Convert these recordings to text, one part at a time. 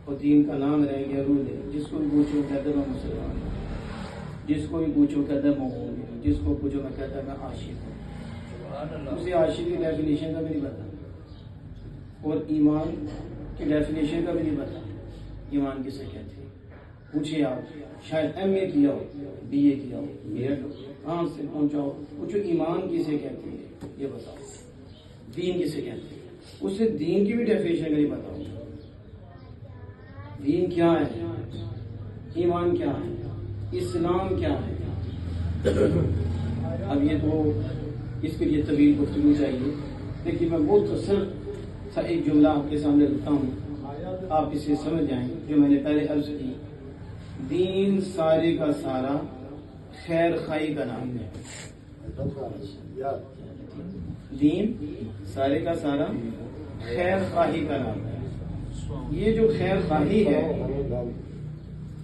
اور دین کا نام رہ گیا رول ہے. جس کو بھی پوچھو کہتا ہے میں مسلمان ہوں, جس کو بھی پوچھو کہتا ہے مومن ہوں, جس کو پوچھو میں کہتا ہے میں عاشق ہوں. اسے عاشق کی ڈیفینیشن کا بھی نہیں پتا اور ایمان کی ڈیفینیشن کا بھی نہیں پتا. ایمان کسے کہتے ہیں پوچھے آپ, شاید ایم اے کیا ہو, بی اے کیا ہو, بی ایڈ ہاں سے پہنچاؤ, پوچھو ایمان کسے کہتے ہیں یہ بتاؤ, دین کسے کہتے ہیں. اسے دین کی بھی ڈیفینیشن کا نہیں پتا ہوگا. دین کیا ہے, ایمان کیا ہے, اسلام کیا ہے. اب یہ تو اس کے لیے طویل گفتگو چاہیے, لیکن میں مختصر سا ایک جملہ آپ کے سامنے رکھتا ہوں, آپ اسے سمجھ جائیں. جو میں نے پہلے عرض کی, دین سارے کا سارا خیر خواہی کا نام ہے. دین سارے کا سارا خیر خواہی کا نام ہے. یہ جو خیر خواہی ہے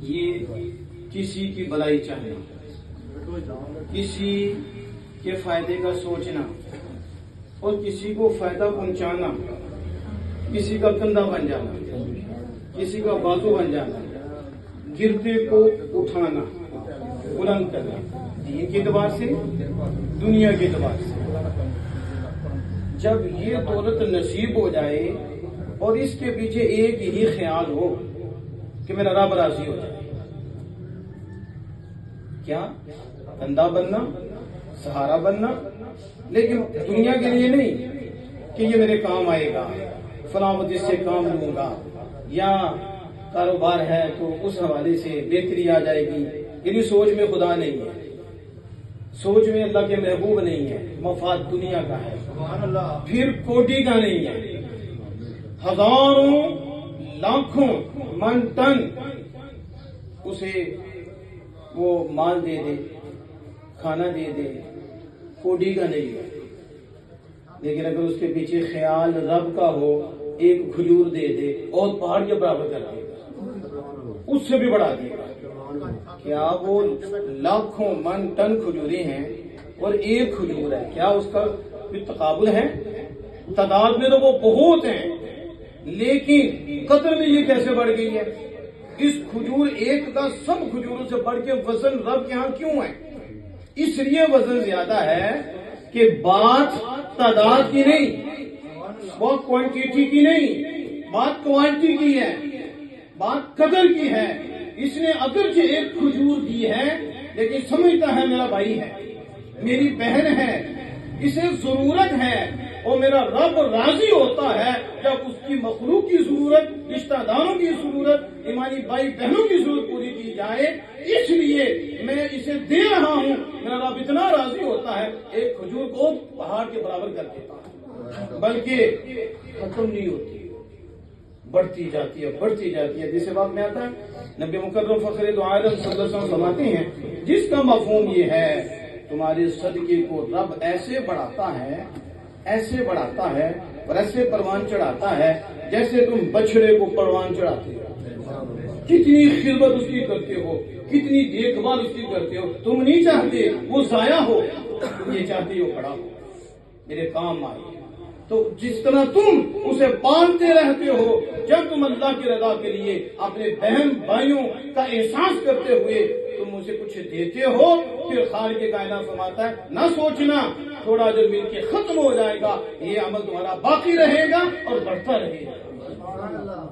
یہ کسی کی بھلائی چاہنا, کسی کے فائدے کا سوچنا اور کسی کو فائدہ پہنچانا, کسی کا کندھا بن جانا, کسی کا بازو بن جانا, گرتے کو اٹھانا, بلند کرنا, دین کے اعتبار سے دنیا کے اعتبار سے. جب یہ دولت نصیب ہو جائے اور اس کے پیچھے ایک ہی خیال ہو کہ میرا رب راضی ہو جائے, کیا کندھا بننا, سہارا بننا, لیکن دنیا کے لیے نہیں کہ یہ میرے کام آئے گا, فلاں اس سے کام لوں گا, یا کاروبار ہے تو اس حوالے سے بہتری آ جائے گی. یعنی سوچ میں خدا نہیں ہے, سوچ میں اللہ کے محبوب نہیں ہے, مفاد دنیا کا ہے, پھر کوٹی کا نہیں ہے. ہزاروں لاکھوں من ٹن اسے وہ مال دے دے, کھانا دے دے, کوٹی کا نہیں ہے. لیکن اگر اس کے پیچھے خیال رب کا ہو, ایک کھجور دے دے اور پہاڑ کے برابر کر دے گا, اس سے بھی بڑھا دے گا. کیا وہ لاکھوں من ٹن کھجوریں ہیں اور ایک کھجور ہے, کیا اس کا کوئی تقابل ہے؟ تعداد میں تو وہ بہت ہیں, لیکن قدر میں یہ کیسے بڑھ گئی ہے؟ اس کھجور ایک کا سب کھجوروں سے بڑھ کے وزن رب کے ہاں کیوں ہے؟ اس لیے وزن زیادہ ہے کہ بات تعداد کی نہیں, بہت کوانٹیٹی کی نہیں, بات کوانٹی کی ہے, بات قدر کی ہے. اس نے اگرچہ ایک کھجور دی ہے لیکن سمجھتا ہے میرا بھائی ہے, میری بہن ہے, اسے ضرورت ہے, اور میرا رب راضی ہوتا ہے جب اس کی مخلوق کی ضرورت, رشتہ داروں کی ضرورت, ایمانی بھائی بہنوں کی ضرورت پوری کی جائے. اس لیے میں اسے دے رہا ہوں, میرا رب اتنا راضی ہوتا ہے ایک کھجور کو پہاڑ کے برابر کر دیتا ہے, بلکہ ختم نہیں ہوتی, بڑھتی جاتی ہے, بڑھتی جاتی ہے. جسے بات میں آتا ہے نبی مکرم فخر دو عالم صلی اللہ علیہ وسلم فرماتے ہیں, جس کا مفہوم یہ ہے تمہارے صدقے کو رب ایسے بڑھاتا ہے, ایسے بڑھاتا ہے اور ایسے پروان چڑھاتا ہے جیسے تم بچڑے کو پروان چڑھاتے ہو. کتنی خدمت اس کی کرتے ہو, کتنی دیکھ بھال اس کی کرتے ہو. تم نہیں چاہتے وہ ضائع ہو, تم یہ چاہتے ہو کھڑا ہو, میرے کام آئے. تو جس طرح تم اسے پالتے رہتے ہو, جب تم اللہ کی رضا کے لیے اپنے بہن بھائیوں کا احساس کرتے ہوئے تم اسے کچھ دیتے ہو, پھر خالق کائنات فرماتا ہے نہ سوچنا تھوڑا جو مل کے ختم ہو جائے گا, یہ عمل تمہارا باقی رہے گا اور بڑھتا رہے گا.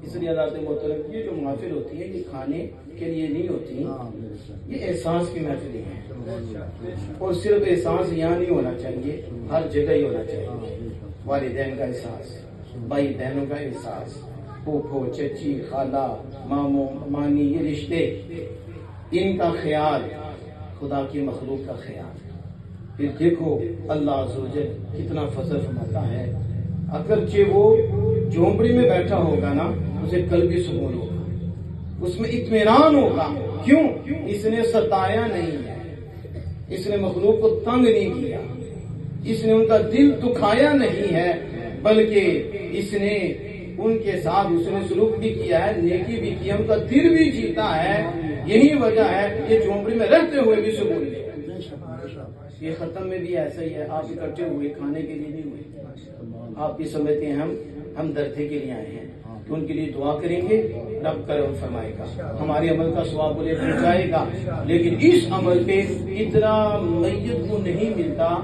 اس لیے حضرات محترم, یہ جو محفل ہوتی ہے یہ کھانے کے لیے نہیں ہوتی, یہ احساس کی محفلیں ہیں. اور صرف احساس یہاں نہیں ہونا چاہیے, ہر جگہ ہی ہونا چاہیے. والدین کا احساس, بھائی بہنوں کا احساس, پھوپھو چچی خالہ ماموں مانی, یہ رشتے, ان کا خیال, خدا کی مخلوق کا خیال. پھر دیکھو اللہ عز و جل کتنا فضل فرماتا ہے. اگرچہ وہ جھونپڑی میں بیٹھا ہوگا نا, اسے قلبی سکون ہوگا, اس میں اطمینان ہوگا. کیوں؟ اس نے ستایا نہیں ہے, اس نے مخلوق کو تنگ نہیں کیا, اس نے ان کا دل دکھایا نہیں ہے, بلکہ اس نے ان کے ساتھ اس نے سلوک بھی کیا ہے, نیکی بھی کی, ان کا دل بھی جیتا ہے. یہی وجہ ہے یہ جھونپڑی میں رہتے ہوئے بھی سکون ہے. یہ ختم میں بھی ایسا ہی ہے, آپ اکٹھے ہوئے کھانے کے لیے نہیں ہوئے, آپ بھی سمجھتے ہیں ہم درتے کے لیے آئے ہیں, کہ ان کے لیے دعا کریں گے، رب کرم فرمائے گا، ہمارے عمل کا ثواب انہیں پہنچائے گا۔ لیکن اس عمل پہ اتنا میت کو نہیں ملتا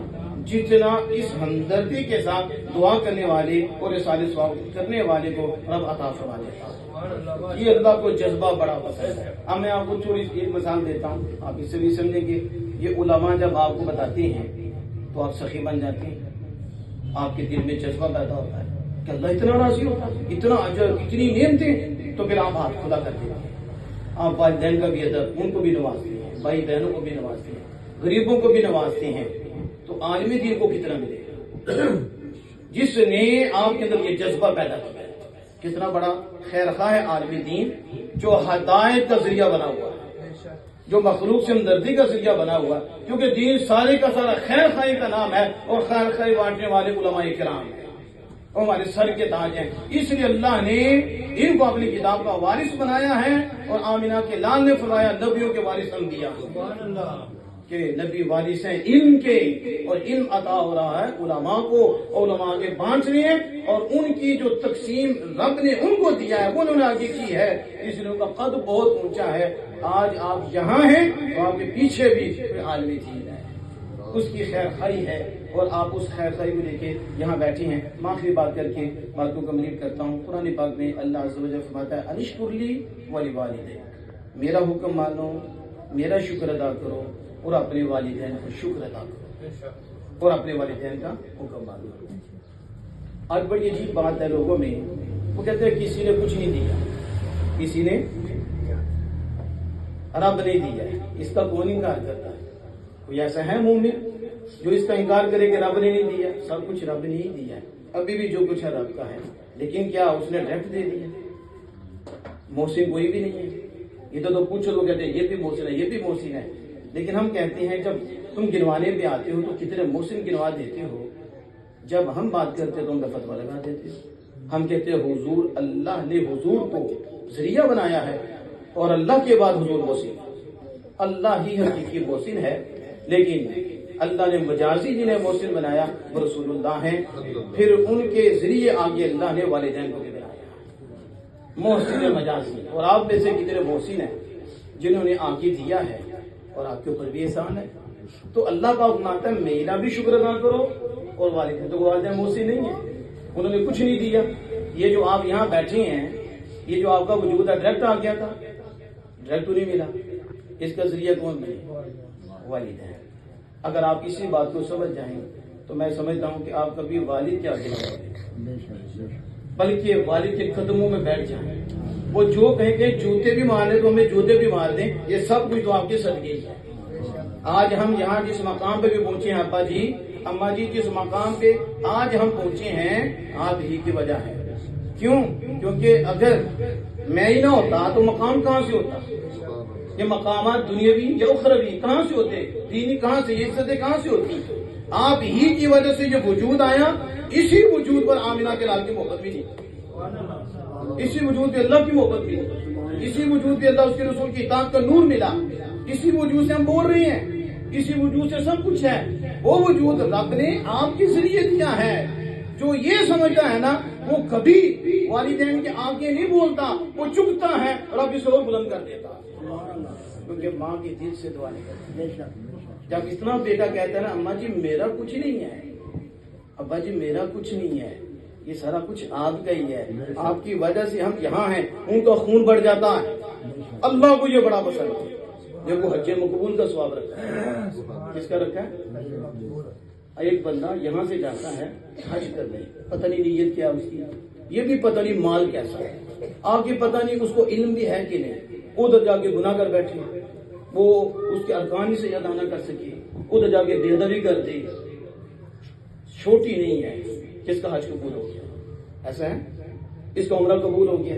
جتنا اس ہمدردی کے ساتھ دعا کرنے والے اور رسالہ ثواب کرنے والے کو رب عطا فرما دیتا ہے۔ یہ اللہ کو جذبہ بڑا پسند ہے۔ اب میں آپ کو تھوڑی ایک مثال دیتا ہوں، آپ اس سے بھی سمجھیں گے۔ یہ علماء جب آپ کو بتاتے ہیں تو آپ سخی بن جاتے ہیں، آپ کے دل میں جذبہ پیدا ہوتا ہے کہ اللہ اتنا راضی ہوتا ہے، اتنا اجر، اتنی نعمتیں، تو پھر آپ ہاتھ کھلا کر دیتے ہیں۔ آپ والدین کا بھی ادب، ان کو بھی نوازتے ہیں، بھائی بہنوں کو بھی نوازتے ہیں، غریبوں کو بھی نوازتے ہیں، تو عالم دین کو کتنا ملے گا جس نے آپ کے اندر یہ جذبہ پیدا کیا ہے۔ کتنا بڑا خیر خواہ ہے عالم دین، جو ہدایت کا ذریعہ بنا ہوا ہے، جو مخلوق سے ہمدردی کا ذریعہ بنا ہوا ہے، کیونکہ دین سارے کا سارا خیر خواہی کا نام ہے، اور خیر خواہی بانٹنے والے علماء کرام ہیں، وہ ہمارے سر کے تاج ہیں۔ اس لیے اللہ نے ان کو اپنی کتاب کا وارث بنایا ہے، اور آمینہ کے لال نے فرمایا نبیوں کے وارث انبیاء، کہ نبی وارث ہیں علم کے، اور علم عطا ہو رہا ہے علماء کو، علماء کے بانٹ رہے ہیں، اور ان کی جو تقسیم رب نے ان کو دیا ہے وہ انہوں نے آگے کی ہے، اس لیے ان کا قد بہت اونچا ہے۔ آج آپ یہاں ہیں تو آپ کے پیچھے بھی کوئی عالم دین ہے، اس کی خیر خواہی ہے، اور آپ اس خیر خواہی کو لے کے یہاں بیٹھے ہیں۔ میں آخری بات کر کے بات کو کمپلیٹ کرتا ہوں۔ قرآن پاک میں اللہ عز و جل فرماتا ہے انشکر لی ولوالدیک، میرا حکم مانو، میرا شکر ادا کرو، اور اپنے والدین کو شکر ادا کرو، اور اپنے والدین کا حکم مانو۔ آج بڑی عجیب بات ہے لوگوں میں، وہ کہتے ہیں کسی نے کچھ نہیں دیا، کسی نے رب نے دیا ہے، اس کا کون انکار کرتا ہے؟ کوئی ایسا ہے مومن جو اس کا انکار کرے کہ رب نے نہیں دیا؟ سب کچھ رب نے ہی دیا ہے، ابھی بھی جو کچھ ہے رب کا ہے، لیکن کیا اس نے ڈائریکٹ دے دیا؟ محسن کوئی بھی نہیں ہے۔ ادھر تو کچھ لوگ کہتے ہیں یہ بھی محسن ہے، یہ بھی محسن ہے، لیکن ہم کہتے ہیں جب تم گنوانے پہ آتے ہو تو کتنے محسن گنوا دیتے ہو، جب ہم بات کرتے تو ہم کا فتویٰ لگا دیتے ہو۔ ہم کہتے ہیں حضور، اللہ نے حضور کو ذریعہ بنایا ہے، اور اللہ کے بعد حضور محسن، اللہ ہی حقیقی محسن ہے، لیکن اللہ نے مجازی جنہیں محسن بنایا وہ رسول اللہ ہیں، پھر ان کے ذریعے آگے اللہ نے والدین کو بھی بنایا، محسن مجازی۔ اور آپ میں سے کتنے محسن ہیں جنہوں نے آگے دیا ہے، اور آپ کے اوپر بھی احسان ہے، تو اللہ کا فرماتا ہے میرا بھی شکر ادا کرو، اور والدین تو والدین محسن نہیں ہیں، انہوں نے کچھ نہیں دیا۔ یہ جو آپ یہاں بیٹھے ہیں، یہ جو آپ کا وجود ہے ڈائریکٹ آ گیا تھا؟ ڈائریکٹ تو نہیں ملا، اس کا ذریعہ کون بنے؟ والدین۔ اگر آپ اسی بات کو سمجھ جائیں تو میں سمجھتا ہوں کہ آپ کبھی والد کے آگے نہ بڑھیں، بلکہ والد کے قدموں میں بیٹھ جائیں۔ وہ جو کہیں کہ جوتے بھی مار لیں تو ہمیں جوتے بھی مار دیں، یہ سب کچھ تو آپ کے صدقے ہی ہے۔ آج ہم یہاں جس مقام پہ بھی پہنچے ہیں، ابا جی اماں جی جس مقام پہ آج ہم پہنچے ہیں، آپ ہی کی وجہ ہے۔ کیوں؟ کیونکہ اگر میں ہی نہ ہوتا تو مقام کہاں سے ہوتا؟ یہ مقامات دنیاوی یا اخروی کہاں سے ہوتے؟ دینی کہاں سے؟ یہ عزتیں کہاں سے ہوتی؟ آپ ہی کی وجہ سے یہ وجود آیا، اسی وجود پر آمینہ کے لال کی محبت بھی نہیں، اسی وجود پہ اللہ کی محبت بھی نہیں، اسی وجود پہ اللہ اس کے رسول کی اطاعت کا نور ملا، اسی وجود سے ہم بول رہے ہیں، اسی وجود سے سب کچھ ہے۔ وہ وجود رب نے آپ کے ذریعے دیا ہے۔ جو یہ سمجھتا ہے نا وہ کبھی والدین کے آگے نہیں بولتا، وہ چکتا ہے، رب اسے اور بلند کر دیتا، کیونکہ ماں کے دل سے دعا نکلتی ہے۔ جب اتنا بیٹا کہتا ہے نا اماں جی میرا کچھ نہیں ہے، ابا جی میرا کچھ نہیں ہے، یہ سارا کچھ آپ کا ہی ہے، آپ کی وجہ سے ہم یہاں ہیں، ان کا خون بڑھ جاتا ہے۔ اللہ کو یہ بڑا پسند ہے۔ دیکھو حج مقبول کا ثواب رکھا ہے، کس کا رکھا ہے؟ ایک بندہ یہاں سے جاتا ہے حج کرنے، پتہ نہیں نیت کیا اس کی، یہ بھی پتہ نہیں مال کیسا ہے، آپ کی پتہ نہیں اس کو علم بھی ہے کہ نہیں، ادھر جا کے گناہ کر بیٹھے، وہ اس کے ارکان سے ادا نہ کر سکے، ادھر جا کے بے ادبی کر دے، چھوٹی نہیں ہے، کس کا حج قبول ہو گیا؟ ایسا ہے، اس کا عمرہ قبول ہو گیا،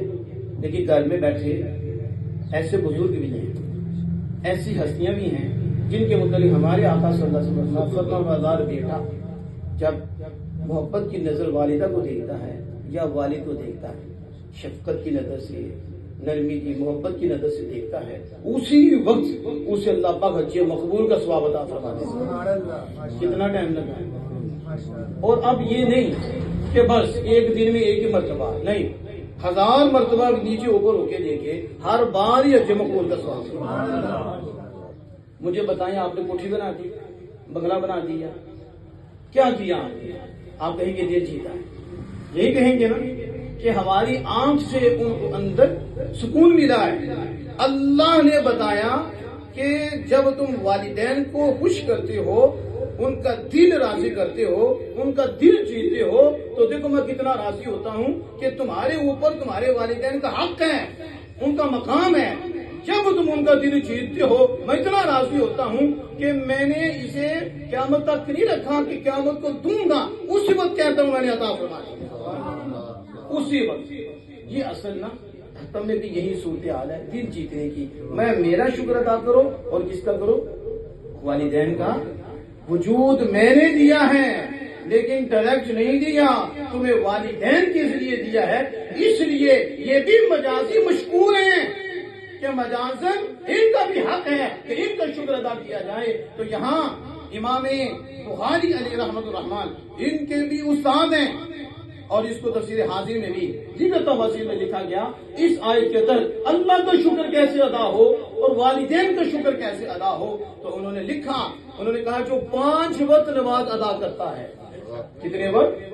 لیکن گھر میں بیٹھے ایسے بزرگ بھی ہیں، ایسی ہستیاں بھی ہیں جن کے متعلق ہمارے آقا صلی اللہ علیہ وسلم ہزار بیٹا جب محبت کی نظر والدہ کو دیکھتا ہے یا والد کو دیکھتا ہے، شفقت کی نظر سے، نرمی کی، محبت کی نظر سے دیکھتا ہے، اسی وقت اسے اللہ پاک حج مقبول کا ثواب عطا فرما دیتا ہے۔ کتنا ٹائم لگا ہے؟ اور اب یہ نہیں کہ بس ایک دن میں ایک ہی مرتبہ، نہیں، 1000 مرتبہ نیچے اوپر ہو کے دیکھے، ہر بار یہ جمقول کا سوال۔ مجھے بتائیں، آپ نے کوٹھی بنا دی، بنگلہ بنا دیا، کیا کیا آپ کہیں گے دل جیتا ہے، یہی کہیں گے نا کہ ہماری آنکھ سے ان کو اندر سکون ملا ہے۔ اللہ نے بتایا کہ جب تم والدین کو خوش کرتے ہو، ان کا دل راضی کرتے ہو، ان کا دل جیتے ہو، تو دیکھو میں کتنا راضی ہوتا ہوں کہ تمہارے اوپر تمہارے والدین کا حق ہے، ان کا مقام ہے۔ جب تم ان کا دل جیتتے ہو، میں اتنا راضی ہوتا ہوں کہ میں نے اسے قیامت تک نہیں رکھا کہ قیامت کو دوں گا، اسی وقت کہتا ہوں میں نے عطا فرما دیا، اسی وقت۔ یہ اصل نا تم میں بھی یہی صورتحال ہے دل جیتنے کی۔ میں میرا شکر ادا کرو اور کس کا کرو؟ والدین کا۔ وجود میں نے دیا ہے لیکن ڈائریکٹ نہیں دیا، تمہیں والدین کے ذریعے دیا ہے، اس لیے یہ بھی مجازی مشکور ہیں کہ مجازن ان کا بھی حق ہے کہ ان کا شکر ادا کیا جائے۔ تو یہاں امام بخاری علیہ رحمۃ الرحمان ان کے بھی استاد ہیں، اور اس کو تفسیر حاضر میں بھی دیگر تفاسیر میں لکھا گیا، اس آیت کے تحت اللہ کا شکر کیسے ادا ہو اور والدین کا شکر کیسے ادا ہو۔ تو انہوں نے لکھا، انہوں نے کہا جو 5 وقت نماز ادا کرتا ہے، کتنے وقت؟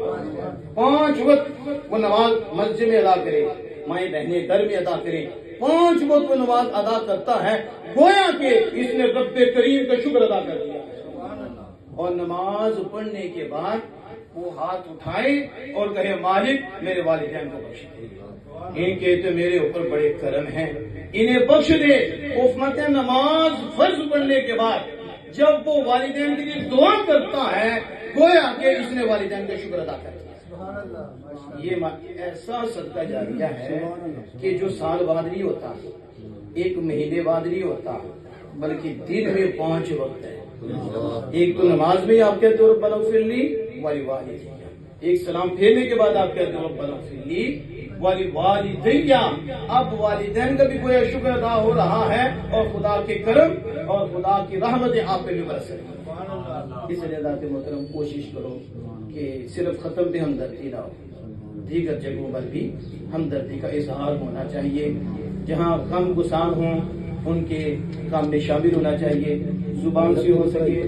5 وقت وہ نماز مسجد میں ادا کرے، مائیں بہنیں گھر میں ادا کرے، 5 وقت وہ نماز ادا کرتا ہے، گویا کہ اس نے رب کریم کا شکر ادا کر دیا۔ اور نماز پڑھنے کے بعد وہ ہاتھ اٹھائے اور کہے مالک میرے والدین کو بخش دے، ان کے تو میرے اوپر بڑے کرم ہیں، انہیں بخش دے۔ فرماتے نماز فرض پڑھنے کے بعد جب وہ والدین کے لیے دعا کرتا ہے، گویا کہ اس نے والدین کا شکر ادا کر دیا۔ یہ ایسا صدقہ جاریہ ہے کہ جو سال بعد نہیں ہوتا، 1 مہینے بعد نہیں ہوتا، بلکہ دن میں 5 وقت ہے۔ ایک تو نماز میں آپ کہتے ہو ربنا اغفر لی ولوالدی، ایک سلام پھیرنے کے بعد آپ کہتے ہو ربنا اغفر لی ولوالدی۔ اب والدین کا بھی کوئی شکر ادا ہو رہا ہے اور خدا کے کرم اور خدا کی رحمتیں آپ پہ بھی برس رہی ہیں۔ اس لیے ذات محترم کوشش کرو کہ صرف ختم پہ ہمدردی نہ ہو، دیگر جگہوں پر بھی ہمدردی کا اظہار ہونا چاہیے، جہاں غم گسار ہوں ان کے کام میں شامل ہونا چاہیے، زبان سے ہو سکے